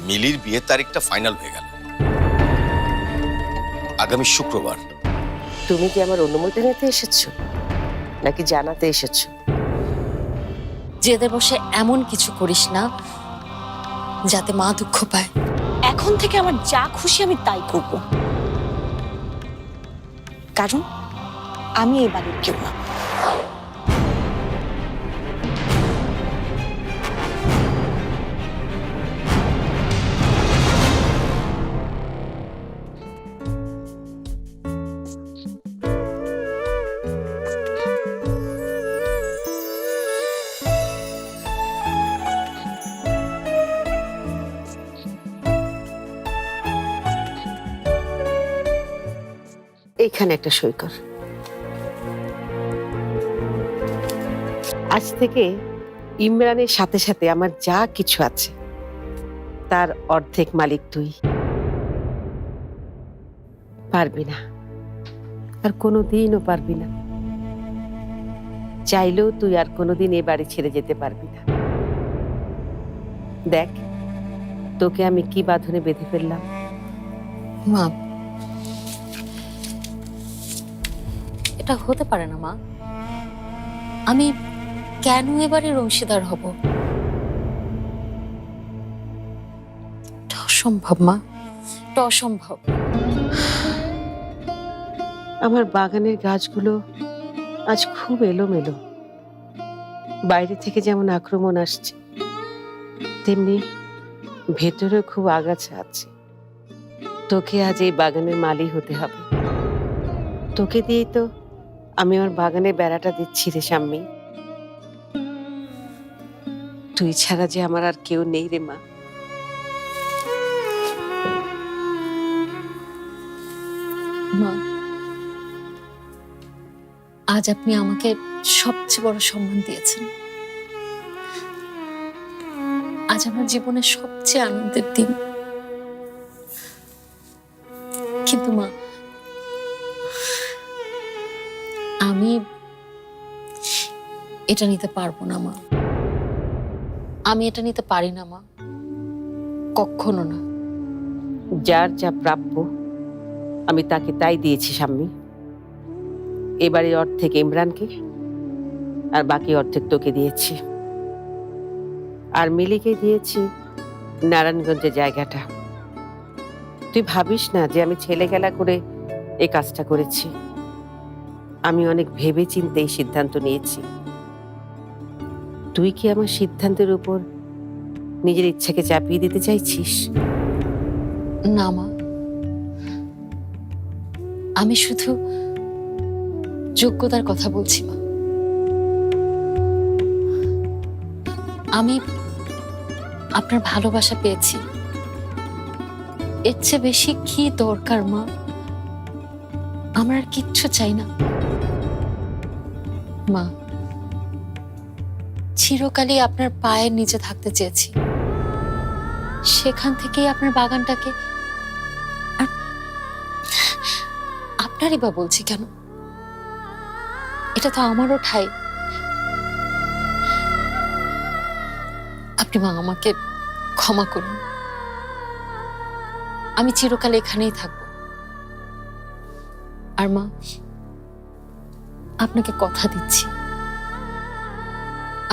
মিলির বিয়ের তারিখটা ফাইনাল হয়ে গেল, আগামী শুক্রবার। তুমি কি আমার অনুমতি নিতে এসেছো নাকি জানাতে এসেছো? জেদে বসে এমন কিছু করিস না যাতে মা দুঃখ পায়। এখন থেকে আমার যা খুশি আমি তাই করব, কারণ আমি এই বাড়ির কেউ না। এইখানে একটা সই কর। আজ থেকে ইমরানের সাথে সাথে আমার যা কিছু আছে তার অর্ধেক মালিক তুই। পারবি না, আর কোনোদিনও পারবি না। চাইলেও তুই আর কোনোদিন এ বাড়ি ছেড়ে যেতে পারবি না। দেখ তোকে আমি কি বাঁধনে বেঁধে ফেললাম। মা, এটা হতে পারে না মা। আমি কেন এবারে অংশীদার হব? এটা অসম্ভব মা, এটা অসম্ভব। আমার বাগানের গাছগুলো আজ খুব এলোমেলো। বাইরে থেকে যেমন আক্রমণ আসছে, তেমনি ভেতরে খুব আগাছা আছে। তোকে আজ এই বাগানের মালি হতে হবে। তোকে দিয়েই তো আমি আমার বাগানের বেড়াটা দিচ্ছি রে শাম্মী। তুই ছাড়া যে আমার আর কেউ নেই রে মা। মা, আজ আপনি আমাকে সবচেয়ে বড় সম্মান দিয়েছেন। আজ আমার জীবনের সবচেয়ে আনন্দের দিন। কিন্তু মা, আমি এটা নিতে পারবো না মা। আমি এটা নিতে পারি না মা, কখনো না। যার যা প্রাপ্য আমি তাকে তাই দিয়েছি শাম্মী। এবারে অর্ধেক ইমরানকে আর বাকি অর্ধেক তোকে দিয়েছি। আর মিলিকে দিয়েছি নারায়ণগঞ্জের জায়গাটা। তুই ভাবিস না যে আমি ছেলে খেলা করে এই কাজটা করেছি। আমি অনেক ভেবে চিন্তে এই সিদ্ধান্ত নিয়েছি। তুই কি আমার সিদ্ধান্তের উপর নিজের ইচ্ছাকে চাপিয়ে দিতে চাইছিস? না মা, আমি শুধু যোগ্যতার কথা বলছি মা। আমি আপনার ভালোবাসা পেয়েছি, এর চেয়ে বেশি কি দরকার মা? আমার আর কিচ্ছু চাই না মা। চিরকালই আপনার পায়ের নিচে থাকতে চেয়েছি। সেখান থেকেই আপনার বাগানটাকে আপনারই বা বলছি কেন? এটা তো আমারও ঠাই। আপনি মা আমাকে ক্ষমা করুন। আমি চিরকাল এখানেই থাকব। আর মা, আপনাকে কথা দিচ্ছি,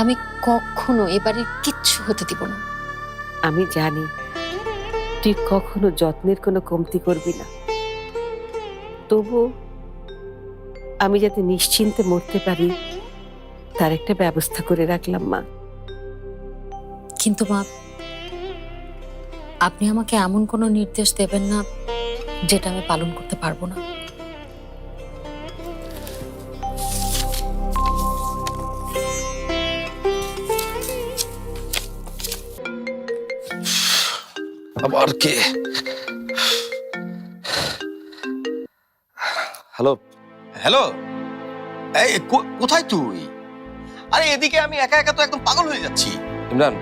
আমি কখনো এবারে কিচ্ছু হতে দিব না। আমি জানি তুই কখনো যত্নের কোনো কমতি করবি না। তবু আমি যাতে নিশ্চিন্তে মরতে পারি তার একটা ব্যবস্থা করে রাখলাম মা। কিন্তু মা, আপনি আমাকে এমন কোনো নির্দেশ দেবেন না যেটা আমি পালন করতে পারবো না। আবার কে? হ্যালো হ্যালো, এই কোথায় তুই? আরে এদিকে আমি একা একা তো একদম পাগল হয়ে যাচ্ছি। ইমরান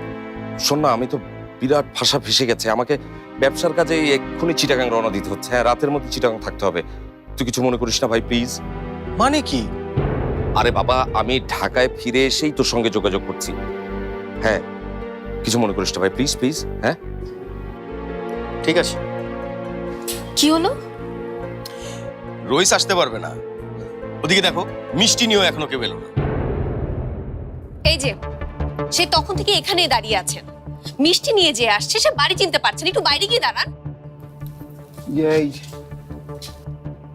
শোন না, আমি তো বিরাট ফাঁসা ফেসে গেছে। আমাকে ব্যবসার কাজে এক্ষুনি চিটাগাং রওনা দিতে হচ্ছে। হ্যাঁ, রাতের মধ্যে চিটাগাং থাকতে হবে। তুই কিছু মনে করিস না ভাই, প্লিজ। মানে কি? আরে বাবা, আমি ঢাকায় ফিরে এসেই তোর সঙ্গে যোগাযোগ করছি। হ্যাঁ, কিছু মনে করিস না ভাই, প্লিজ প্লিজ। হ্যাঁ ঠিক আছে। কি হলো? রইস আসতে পারবে না। ওদিকে দেখো, মিষ্টি নিয়েও এখনো কেউ এলো না। এই যে সে তখন থেকে এখানেই দাঁড়িয়ে আছেন, মিষ্টি নিয়ে যে আসছে সে বাড়ি চিনতে পারছেন, একটু বাইরে গিয়ে দাঁড়ান। এই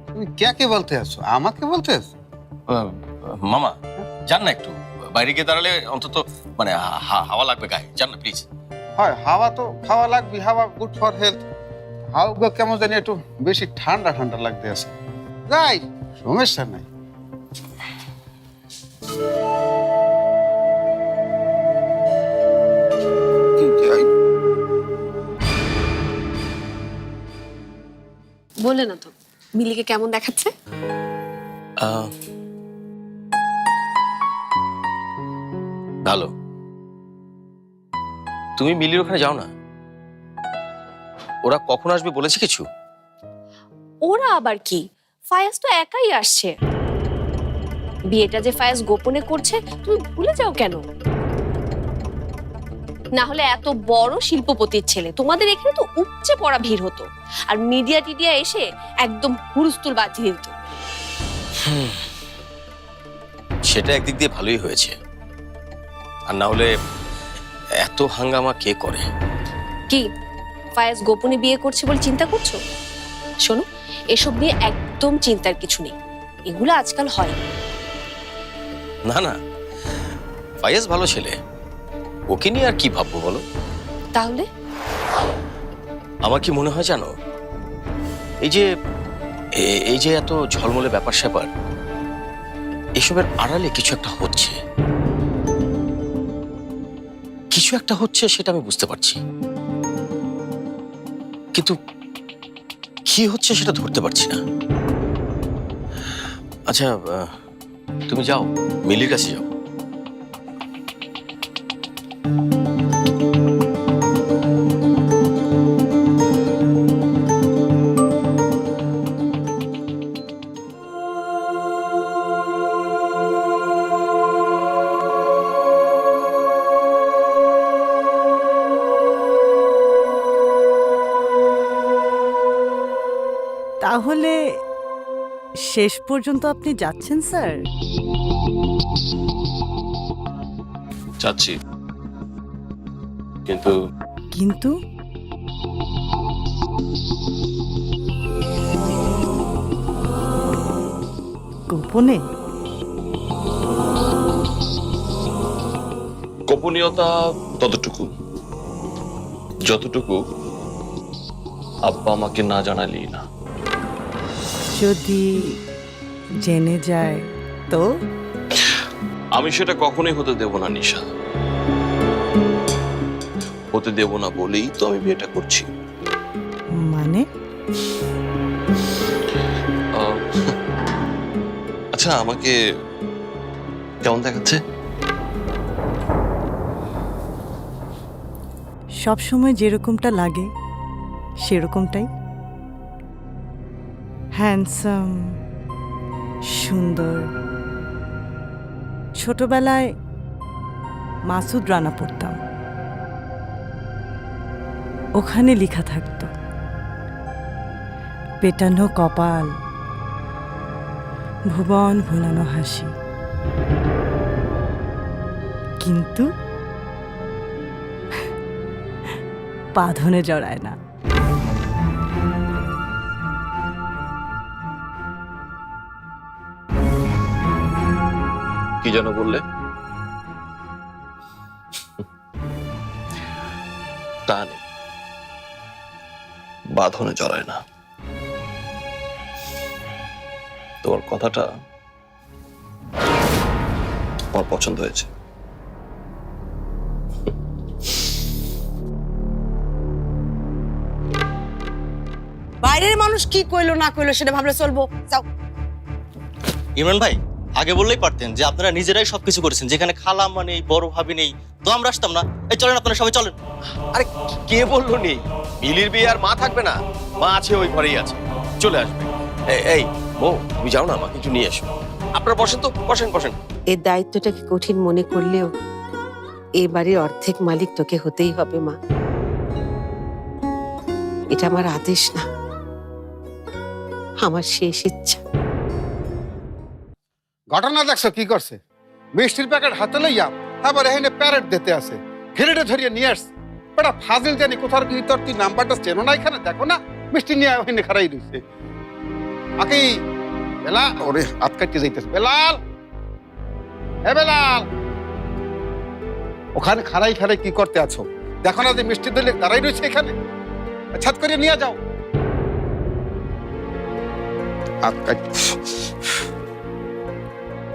তুমি কে বলতে আছো? আমাকে বলতে আছো? মামা যান না একটু, বাইরে গিয়ে দাঁড়ালে অন্তত মানে হাওয়া লাগবে গায়ে, যান না প্লিজ। হয়, হাওয়া তো খাওয়া লাগবে, হাওয়া গুড ফর হেলথ। হাওয়া কেমন জানি একটু বেশি ঠান্ডা ঠান্ডা লাগতে আছে। যাই, সমস্যা নাই। বলে না তো মিলিকে কেমন দেখাচ্ছে? ভালো। তুমি মিলির ওখানে যাও না। ওরা কখন আসবে বলেছে কিছু? ওরা আবার কি, ফায়াজ তো একাই আসছে। বিয়েটা যে ফায়াজ গোপনে করছে তুমি ভুলে যাও কেন? না হলে এত বড় শিল্পপতির ছেলে, তোমাদের এখানে তো উপচে পড়া ভিড় হতো, আর মিডিয়া টিডিয়া এসে একদম হুলস্থুল বাজিয়ে দিত। সেটা একদিক দিয়ে ভালোই হয়েছে, আর না হলে এত হাঙ্গামা কে করে? কি ফায়াজ গোপনে বিয়ে করছে বলে চিন্তা করছো? শোনো, এসব নিয়ে একদম চিন্তার কিছু নেই, এগুলো আজকাল হয়। না না, ফায়াজ ভালো ছেলে, ওকে নিয়ে আর কি ভাববো বলো? তাহলে আমার কি মনে হয় জানো, এই যে এত ঝলমলে ব্যাপার স্যাপার, এসবের আড়ালে কিছু একটা হচ্ছে, কিছু একটা হচ্ছে, সেটা আমি বুঝতে পারছি, কিন্তু কি হচ্ছে সেটা ধরতে পারছি না। আচ্ছা, তুমি যাও, মিলির কাছে যাও। তাহলে শেষ পর্যন্ত আপনি যাচ্ছেন স্যার? যাচ্ছি, কিন্তু কিন্তু গোপনে? গোপনীয়তা ততটুকু যতটুকু আব্বা আমাকে না জানালি না। যদি জেনে যায় তো? আমি সেটা কখনোই হতে দেব না নিশা, হতে দেব না বলেই তো আমি বিয়েটা করছি। মানে? আচ্ছা, আমাকে কেমন দেখাচ্ছে? সব সময় যেরকমটা লাগে সেরকমটাই। হ্যান্ডসাম, সুন্দর। ছোটবেলায় মাসুদ রানা পড়তাম, ওখানে লেখা থাকতো পেটানো কপাল, ভুবন ভোলানো হাসি, কিন্তু বাঁধনে জড়ায় না। কি যেন বললে? টানে, বাঁধনে জড়ায় না। তোমার কথাটা আমার পছন্দ হয়েছে। বাইরের মানুষ কি কইলো না কইলো সেটা ভাবলে চলবো? যাও। ইমরান ভাই, আগে বললেই পারতেন যে আপনারা নিজেরাই সবকিছু করেছেন, যেখানে খালাম্মা নেই, বড় ভাবি নেই, তো আমরা আসতাম না। এই চলেন, আপনারা সবাই চলেন। আরে কে বললো নেই? মিলির বিয়ে আর মা থাকবে না? মা আছে, ওই ঘরেই আছে, চলে আসবে। এই বউ, তুমি যাও না, আমাকে একটু নিয়ে এসো। আপনারা বসেন তো, বসেন বসেন। এই দায়িত্বটাকে কঠিন মনে করলেও এ বাড়ির অর্ধেক মালিক তোকে হতেই হবে মা। এটা আমার আদেশ না, আমার শেষ ইচ্ছা। ঘটনা দেখছো কি করছে? মিষ্টির প্যাকেট হাতে লইয়া আবার এখানে প্যারেট দিতে আছে, ঘেরেটে ধরিয়ে নিয়ে আসছে। বেটা ফাজিল জানি কোথার কি তোর তুই নাম্বারটা চেনো না, এখানে দেখো না মিষ্টি নিয়ে ওখানে খারাই রয়েছে। আকি বেলা ওরে হাত কাটতে যাইতেছে। বেলাল, হে বেলাল, ওখানে খারাই খারাই কি করতে আছো? দেখো না যে মিষ্টি দলে দাঁড়াই রয়েছে এখানে, ছাদ করে নিয়ে যাও। হাত কাট,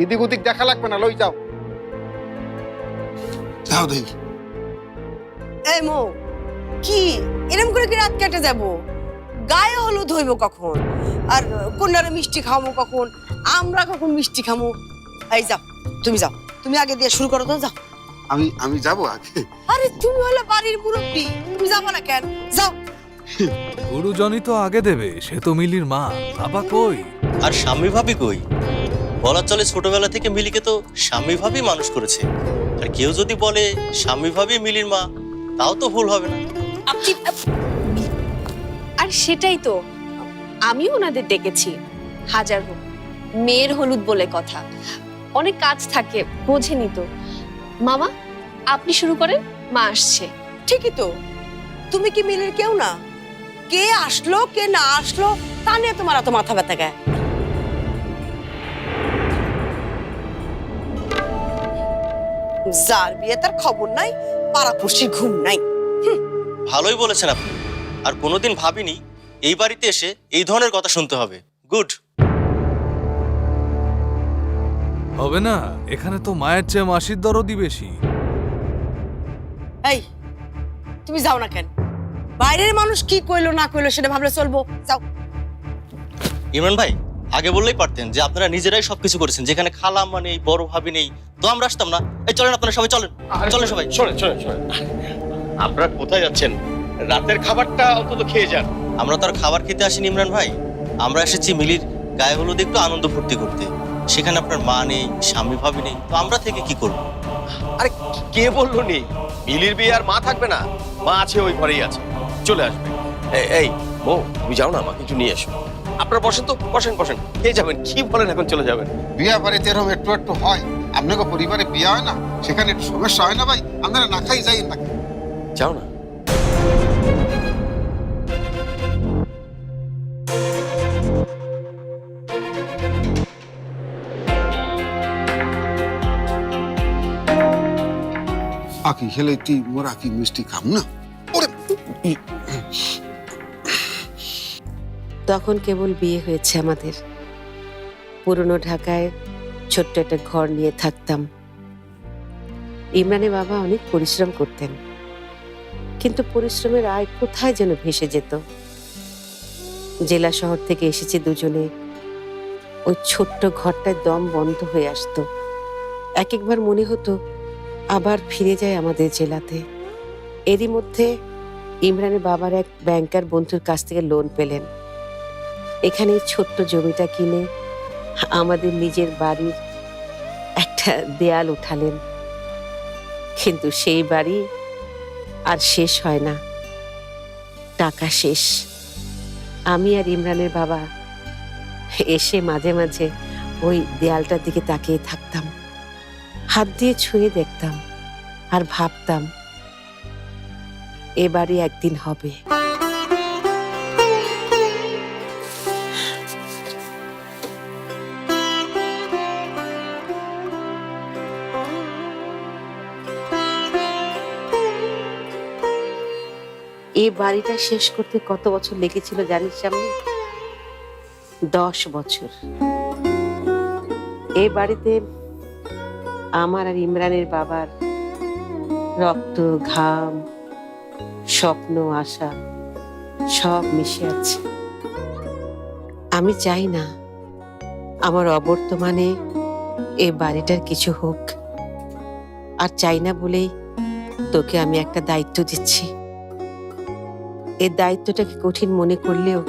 এদিক ওদিক দেখা লাগবে না, লই যাও। যাও দেখি। এই মো, কি এরকম করে কি রাত কেটে যাব? গায়ে হলুদ হইব কখন? আর কন্যারে মিষ্টি খাওয়াবো কখন? আমরা কখন মিষ্টি খামো? এই যাও, তুমি যাও, তুমি আগে দিয়ে শুরু করো তো, যাও। আমি যাবো আগে। আরে তুমি হলে বাড়ির মুরব্বী, তুমি যাবো না কেন? যাও। গুরুজনই তো আগে দেবে, সে তো মিলির মা, বাবা কই? আর স্বামী ভাবি কই? বলা চলে ছোটবেলা থেকে মিলিকে তো স্বামী ভাবি মানুষ করেছে। আর কেউ যদি বলে স্বামী ভাবি মিলির মা, তাও তো ভুল হবে না। আর সেটাই তো, আমিও ওনাদের ডেকেছি, হাজার হোক মেয়ের হলুদ বলে কথা, অনেক কাজ থাকে, বোঝেনি তো। মামা আপনি শুরু করেন, মা আসছে। ঠিকই তো, তুমি কি মিলের কেউ না? কে আসলো কে না আসলো তা নিয়ে তোমার এত মাথা ব্যথা গায়? যার বিয়ে তার খবর নাই, পাড়াপড়শির ঘুম নাই। ভালোই বলেছেন আপনি। আর কোনোদিন ভাবিনি এই বাড়িতে এসে এই ধরনের কথা শুনতে হবে। গুড। হবে না, এখানে তো মায়ের চেয়ে মাসির দরদই বেশি। এই তুমি যাও না কেন? বাইরের মানুষ কি কইলো না কইলো সেটা ভাবলে চলবো? যাও। ইমরান ভাই, আগে বললেই পারতেন যে আপনারা নিজেরাই সবকিছু করেছেন, যেখানে খালা মানে বড় ভাবি নেই, তো আমরা আসতাম না। এই চলেন, আপনারা সবাই চলেন, চলেন সবাই। শোনেন শোনেন শোনেন, আপনারা কোথায় যাচ্ছেন? রাতের খাবারটা অন্তত খেয়ে যান। আমরা তো আর খাবার খেতে আসিনি ইমরান ভাই, আমরা এসেছি মিলির গায়ে হলুদ একটু আনন্দ ফুর্তি করতে। সেখানে আপনার মা নেই, স্বামী ভাবি নেই, তো আমরা থেকে কি করবো? আরে কে বললো নেই? মিলির বিয়ে আর মা থাকবে না? মা আছে, ওই ঘরেই আছে, চলে আসবে। এই মো, তুমি যাও না, আমাকে একটু নিয়ে এসো। আপনারা বসেন তো, বসেন বসেন, খেয়ে যাবেন। কি বলেন, এখন চলে যাবেন? বিয়া বাড়িতে এরকম একটু একটু হয়, আপনাকে পরিবারে বিয়া হয় না, সেখানে একটু সমস্যা হয় না ভাই? আপনারা না খাই যাই না। যাও না। আকি খেলে তুই মোরা কি মিষ্টি খাম না? ওরে তখন কেবল বিয়ে হয়েছে আমাদের। পুরনো ঢাকায় ছোট্ট একটা ঘর নিয়ে থাকতাম। ইমরানের বাবা অনেক পরিশ্রম করতেন, কিন্তু পরিশ্রমের আয় কোথায় যেন ভেসে যেত। জেলা শহর থেকে এসেছে দুজনে, ওই ছোট্ট ঘরটায় দম বন্ধ হয়ে আসতো। এক একবার মনে হতো আবার ফিরে যায় আমাদের জেলাতে। এরই মধ্যে ইমরানের বাবার এক ব্যাংকার বন্ধুর কাছ থেকে লোন পেলেন। এখানে ছোট্ট জমিটা কিনে আমাদের নিজের বাড়ির একটা দেয়াল উঠালেন। কিন্তু সেই বাড়ি আর শেষ হয় না, টাকা শেষ। আমি আর ইমরানের বাবা এসে মাঝে মাঝে ওই দেয়ালটার দিকে তাকিয়ে থাকতাম, হাত দিয়ে ছুঁয়ে দেখতাম আর ভাবতাম এ বাড়ি একদিন হবে। এই বাড়িটা শেষ করতে কত বছর লেগেছিল জানিস সামনে? 10 বছর। এই বাড়িতে আমার আর ইমরানের বাবার রক্ত, ঘাম, স্বপ্ন, আশা সব মিশে আছে। আমি চাই না আমার অবর্তমানে এই বাড়িটার কিছু হোক, আর চাই না বলেই তোকে আমি একটা দায়িত্ব দিচ্ছি। এই দায়িত্বটাকে কঠিন মনে করলেও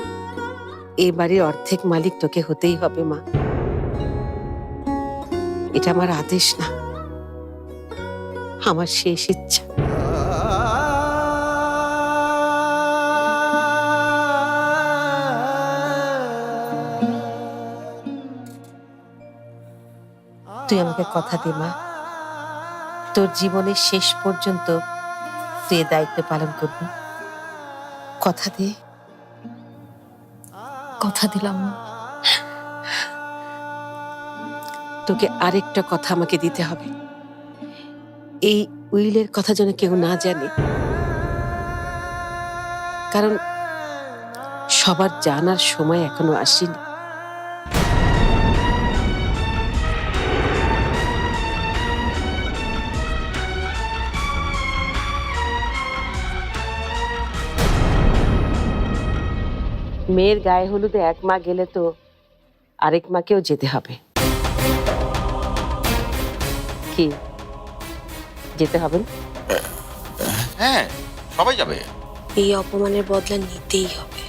এই বাড়ির অর্ধেক মালিক তোকে হতেই হবে মা। এটা আমার আদেশ না, আমার শেষ ইচ্ছা। তুই আমাকে কথা দে মা, তোর জীবনের শেষ পর্যন্ত তুই এ দায়িত্ব পালন করবি। কথা দে। কথা দিলাম মা। তোকে আরেকটা কথা আমাকে দিতে হবে, এই উইলের কথা যেন কেউ না জানে, কারণ সবার জানার সময় এখনো আসেনি। মেয়ের গায়ে হলুদে এক মা গেলে তো আরেক মাকেও যেতে হবে। কি যেতে হবে না? হ্যাঁ, সবাই যাবে। এই অপমানের বদলা নিতেই হবে,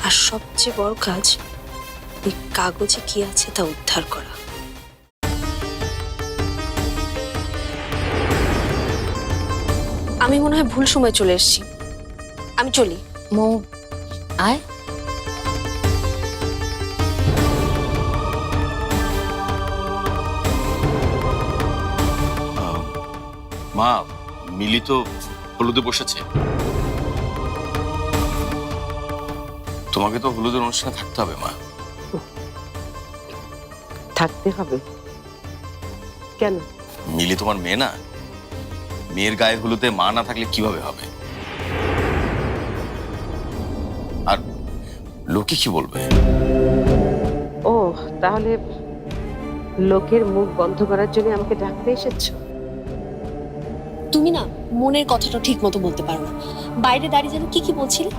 আর সবচেয়ে বড় কাজ ওই কাগজে কি আছে তা উদ্ধার করা। আমি মনে হয় ভুল সময় চলে এসেছি, আমি চলি। মৌ, আয়। মা, মিলি তো হলুদে বসেছে। তোমাকে তো হলুদের অনুষ্ঠানে থাকতে হবে মা। থাকতে হবে কেন? মিলি তোমার মেয়ে না, মেয়ের গায়ে হলুদে মা না থাকলে কিভাবে হবে? আর লোকে কি বলবে? ও, তাহলে লোকের মুখ বন্ধ করার জন্য আমাকে ডাকতে এসেছো? তুমি না মনের কথাটা ঠিক মতো বলতে পারো না। বাইরে দাঁড়িয়ে যেন কি কি বলছিলে,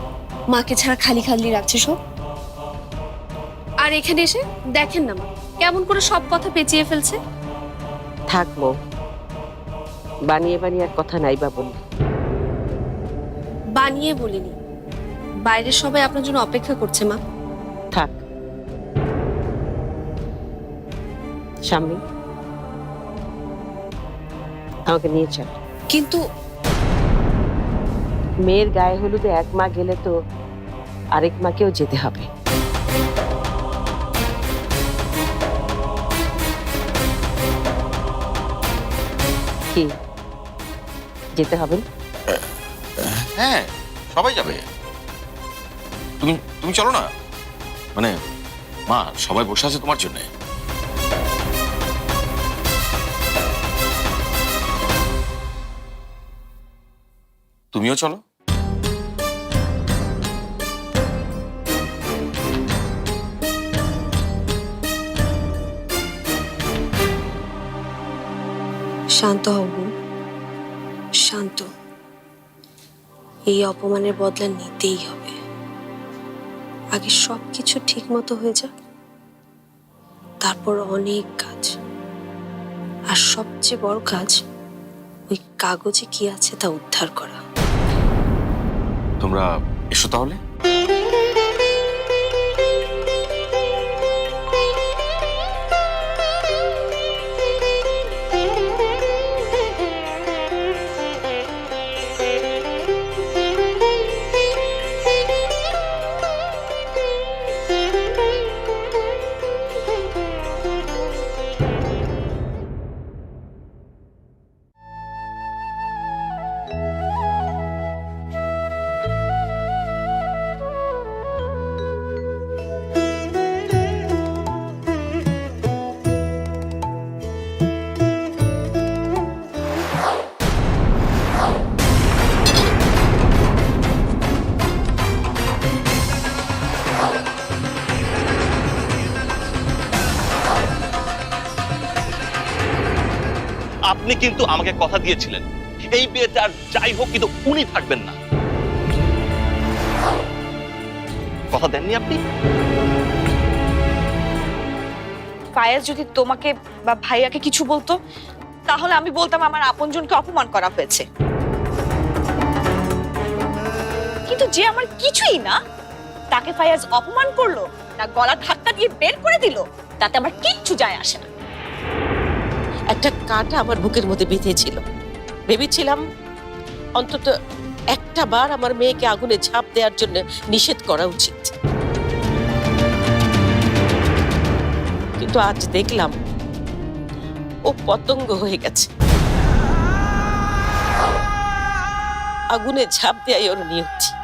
মাকে ছাড়া খালি খালি রাখছে সব। আর এখানে এসে দেখেন না মা কেমন করে সব কথা পেঁচিয়ে ফেলছে। থাকবো, বানিয়ে বানিয়ে আর কথা নাই বা বললে। বানিয়ে বলিনি, বাইরের সবাই আপনার জন্য অপেক্ষা করছে মা। থাক সামনে, আমাকে নিয়ে চল। কিন্তু মেয়ের গায়ে হলুদে এক মা গেলে তো আরেক মাকেও যেতে হবে। কি যেতে হবে না? হ্যাঁ, সবাই যাবে। তুমি তুমি চলো না। মানে মা, সবাই বসে আছে তোমার জন্য। তুমিও চলো। শান্ত হব, শান্ত। এই অপমানের বদলা নিতেই হবে। আগে সবকিছু ঠিক মতো হয়ে যাক, তারপর অনেক কাজ। আর সবচেয়ে বড় কাজ ওই কাগজে কি আছে তা উদ্ধার করা। তোমরা এসো তাহলে। আপনি কিন্তু আমাকে কথা দিয়েছিলেন এই বিয়েতে আর যাই হোক কিন্তু উনি থাকবেন না। কথা দেননি আপনি? ফায়াজ যদি তোমাকে বা ভাইয়াকে কিছু বলতো, তাহলে আমি বলতাম আমার আপনজনকে অপমান করা হয়েছে। কিন্তু যে আমার কিছুই না, তাকে ফায়াজ অপমান করলো না গলা ধাক্কা দিয়ে বের করে দিল, তাতে আমার কিচ্ছু যায় আসে না। একটা কাঁটা আমার বুকের মধ্যে বিঁধেছিল, ভেবেছিলাম অন্তত একটা বার আমার মেয়েকে আগুনে ঝাঁপ দেওয়ার জন্য নিষেধ করা উচিত। কিন্তু আজ দেখলাম ও পতঙ্গ হয়ে গেছে। আগুনে ঝাঁপ দেয় ওর নিয়তি।